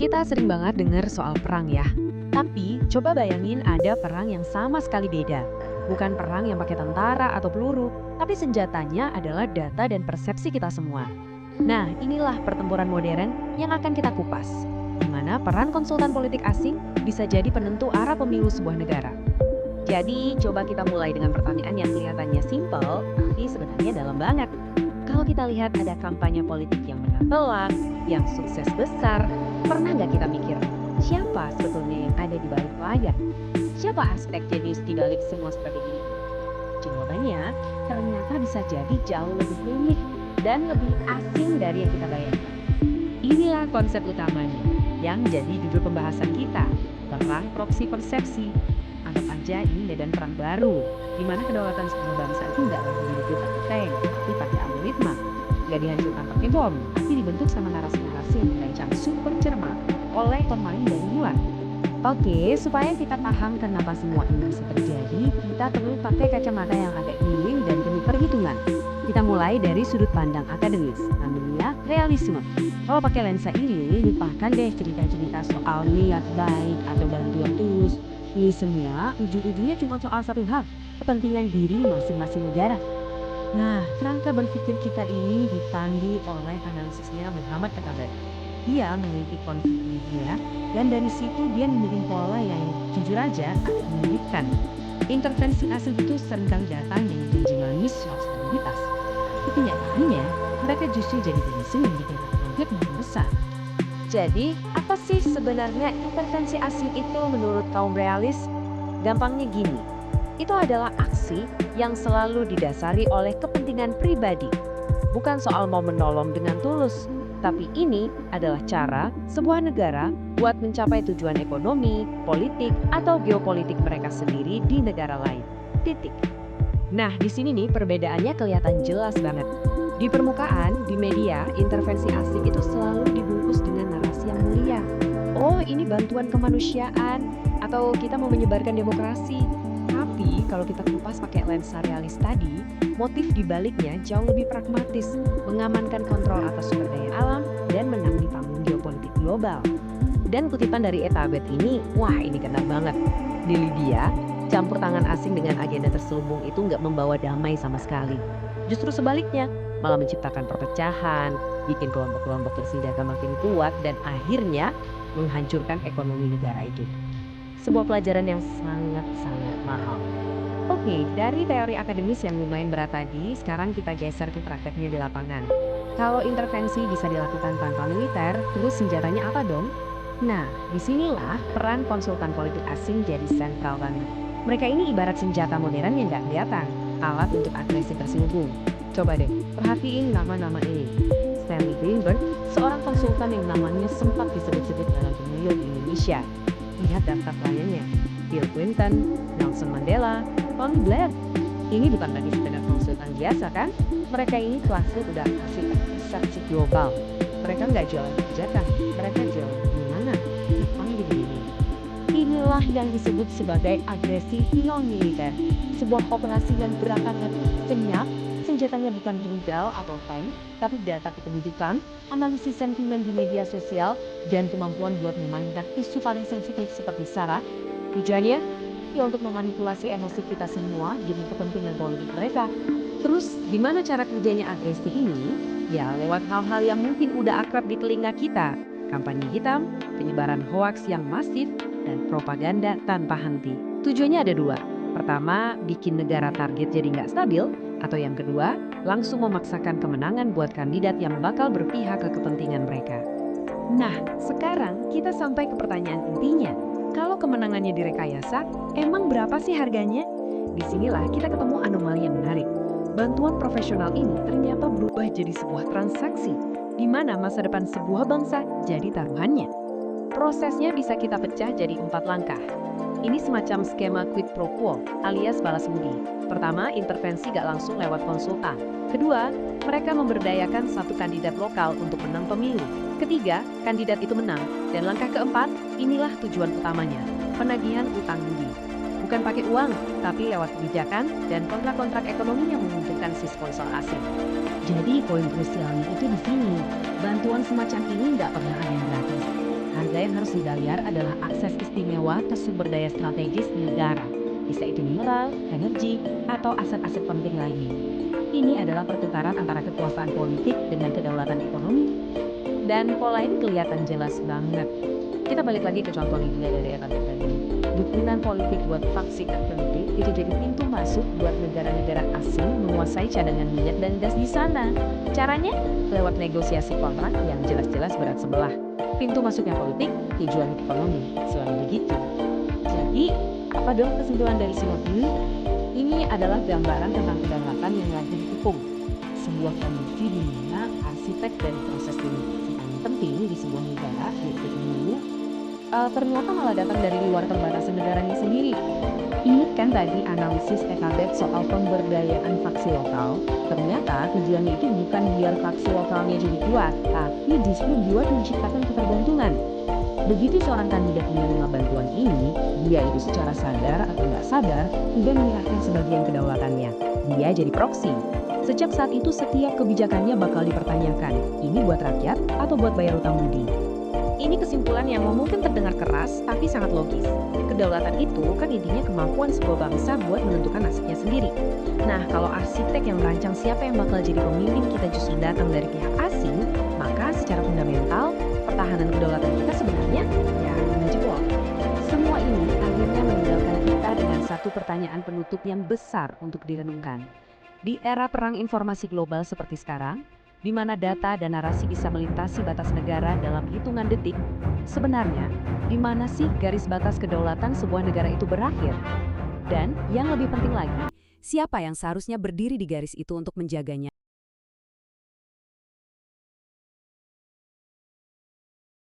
Kita sering banget dengar soal perang ya. Tapi coba bayangin ada perang yang sama sekali beda. Bukan perang yang pakai tentara atau peluru, tapi senjatanya adalah data dan persepsi kita semua. Nah, inilah pertempuran modern yang akan kita kupas. Di mana peran konsultan politik asing bisa jadi penentu arah pemilu sebuah negara. Jadi, coba kita mulai dengan pertanyaan yang kelihatannya simpel, tapi sebenarnya dalam banget. Kalau kita lihat ada kampanye politik yang menang telak, yang sukses besar, pernah nggak kita mikir, siapa sebetulnya yang ada di balik layar? Siapa aspek jenius di balik semua strategi ini? Jawabannya ternyata bisa jadi jauh lebih rumit dan lebih asing dari yang kita bayangkan. Inilah konsep utamanya yang jadi judul pembahasan kita, perang proksi persepsi. Anggap aja ini medan perang baru, di mana kedaulatan sebuah bangsa itu nggak lagi direbut pakai tank, tapi pakai algoritma. Nggak dihancurkan pakai bom, tapi dibentuk sama narasi-narasi yang dirancang super cermat oleh pemain dari luar. Oke, supaya kita paham kenapa semua ini bisa terjadi, kita perlu pakai kacamata yang agak miring dan penuh perhitungan. Kita mulai dari sudut pandang akademis, namanya realisme. Kalau pakai lensa ini, lupakan deh cerita-cerita soal niat baik atau bantuan tulus. Ini semua ujung-ujungnya cuma soal satu hal, kepentingan diri masing-masing negara. Nah, kerangka berpikir kita ini dipandu oleh analisisnya Muhammad Katabar. Dia meneliti konflik dunia, dan dari situ dia memilih pola yang jujur aja agak menyedihkan. Intervensi asing itu seringkali datang dengan janji manis soal stabilitas. Tapi kenyataannya, mereka justru jadi pemicu yang bikin konflik makin besar. Jadi, apa sih sebenarnya intervensi asing itu menurut kaum realis? Gampangnya gini, itu adalah aksi yang selalu didasari oleh kepentingan pribadi. Bukan soal mau menolong dengan tulus, tapi ini adalah cara sebuah negara buat mencapai tujuan ekonomi, politik, atau geopolitik mereka sendiri di negara lain. Titik. Nah, di sini nih perbedaannya kelihatan jelas banget. Di permukaan, di media, intervensi asing itu selalu dibungkus dengan narasi yang mulia. Oh, ini bantuan kemanusiaan, atau kita mau menyebarkan demokrasi. Tapi kalau kita kupas pakai lensa realis tadi, motif di baliknya jauh lebih pragmatis, mengamankan kontrol atas sumber daya alam dan menang di panggung geopolitik global. Dan kutipan dari Etabet ini, wah ini kena banget. Di Libya, campur tangan asing dengan agenda terselubung itu nggak membawa damai sama sekali. Justru sebaliknya, malah menciptakan perpecahan, bikin kelompok-kelompok bersenjata makin kuat, dan akhirnya menghancurkan ekonomi negara itu. Sebuah pelajaran yang sangat-sangat mahal. Oke, dari teori akademis yang lumayan berat tadi, sekarang kita geser ke prakteknya di lapangan. Kalau intervensi bisa dilakukan tanpa militer, terus senjatanya apa dong? Nah, disinilah peran konsultan politik asing jadi sentral banget. Mereka ini ibarat senjata modern yang nggak kelihatan, alat untuk agresi terselubung. Coba deh, perhatiin nama-nama ini. Stanley Greenberg, seorang konsultan yang namanya sempat disebut-sebut dalam pemilu di Indonesia. Lihat daftar kliennya, Bill Clinton, Nelson Mandela, Tony Blair. Ini bukan lagi sekedar konsultan biasa kan? Mereka ini kelasnya udah kasih persepsi global. Mereka nggak jualan kebijakan, mereka jualan gimana? Jepang gini-gini. Inilah yang disebut sebagai agresi non-militer. Sebuah operasi yang gerakannya senyap, senjatanya bukan rudal atau tank, tapi data kependudukan, analisis sentimen di media sosial, dan kemampuan buat memainkan isu paling sensitif seperti SARA. Tujuannya, ya untuk memanipulasi emosi kita semua demi kepentingan politik mereka. Terus, gimana cara kerjanya agresi ini? Ya, lewat hal-hal yang mungkin udah akrab di telinga kita. Kampanye hitam, penyebaran hoaks yang masif, dan propaganda tanpa henti. Tujuannya ada dua. Pertama, bikin negara target jadi nggak stabil. Atau yang kedua, langsung memaksakan kemenangan buat kandidat yang bakal berpihak ke kepentingan mereka. Nah, sekarang kita sampai ke pertanyaan intinya. Kalau kemenangannya direkayasa, emang berapa sih harganya? Disinilah kita ketemu anomali yang menarik. Bantuan profesional ini ternyata berubah jadi sebuah transaksi, di mana masa depan sebuah bangsa jadi taruhannya. Prosesnya bisa kita pecah jadi 4 langkah. Ini semacam skema quid pro quo alias balas budi. Pertama, intervensi gak langsung lewat konsultan. Kedua, mereka memberdayakan satu kandidat lokal untuk menang pemilu. Ketiga, kandidat itu menang. Dan langkah keempat, inilah tujuan utamanya, penagihan utang budi. Bukan pakai uang, tapi lewat kebijakan dan kontrak-kontrak ekonomi yang menguntungkan si sponsor asing. Jadi poin krusialnya itu di sini, bantuan semacam ini nggak pernah ada yang gratis. Harga yang harus dibayar adalah akses istimewa ke sumber daya strategis negara, bisa itu mineral, energi, atau aset-aset penting lainnya. Ini adalah pertukaran antara kekuasaan politik dengan kedaulatan ekonomi, dan pola ini kelihatan jelas banget. Kita balik lagi ke contoh Libya dari era tadi. Dukungan politik buat faksi tertentu itu jadi pintu masuk buat negara-negara asing menguasai cadangan minyak dan gas di sana. Caranya lewat negosiasi kontrak yang jelas-jelas berat sebelah. Pintu masuknya politik, tujuan ekonomi, selalu begitu. Jadi, apa dong kesimpulan dari semua ini? Ini adalah gambaran tentang kedaulatan yang lagi dikepung. Sebuah kondisi di mana arsitek dan proses demokrasi paling penting di sebuah negara, yaitu pemilu, ternyata malah datang dari luar perbatasan negaranya sendiri. Ingat kan tadi analisis Ekabet soal pemberdayaan faksi lokal? Ternyata tujuannya itu bukan biar faksi lokalnya jadi kuat, tapi justru buat menciptakan ketergantungan. Begitu seorang kandidat menerima bantuan ini, dia itu secara sadar atau nggak sadar udah menyerahkan sebagian kedaulatannya. Dia jadi proksi. Sejak saat itu setiap kebijakannya bakal dipertanyakan, ini buat rakyat atau buat bayar utang budi. Ini kesimpulan yang mungkin terdengar keras, tapi sangat logis. Kedaulatan itu kan intinya kemampuan sebuah bangsa buat menentukan nasibnya sendiri. Nah, kalau arsitek yang merancang siapa yang bakal jadi pemimpin kita justru datang dari pihak asing, maka secara fundamental, pertahanan kedaulatan kita sebenarnya ya menjebol. Semua ini akhirnya meninggalkan kita dengan satu pertanyaan penutup yang besar untuk direnungkan. Di era perang informasi global seperti sekarang, di mana data dan narasi bisa melintasi batas negara dalam hitungan detik, sebenarnya di mana sih garis batas kedaulatan sebuah negara itu berakhir? Dan yang lebih penting lagi, siapa yang seharusnya berdiri di garis itu untuk menjaganya?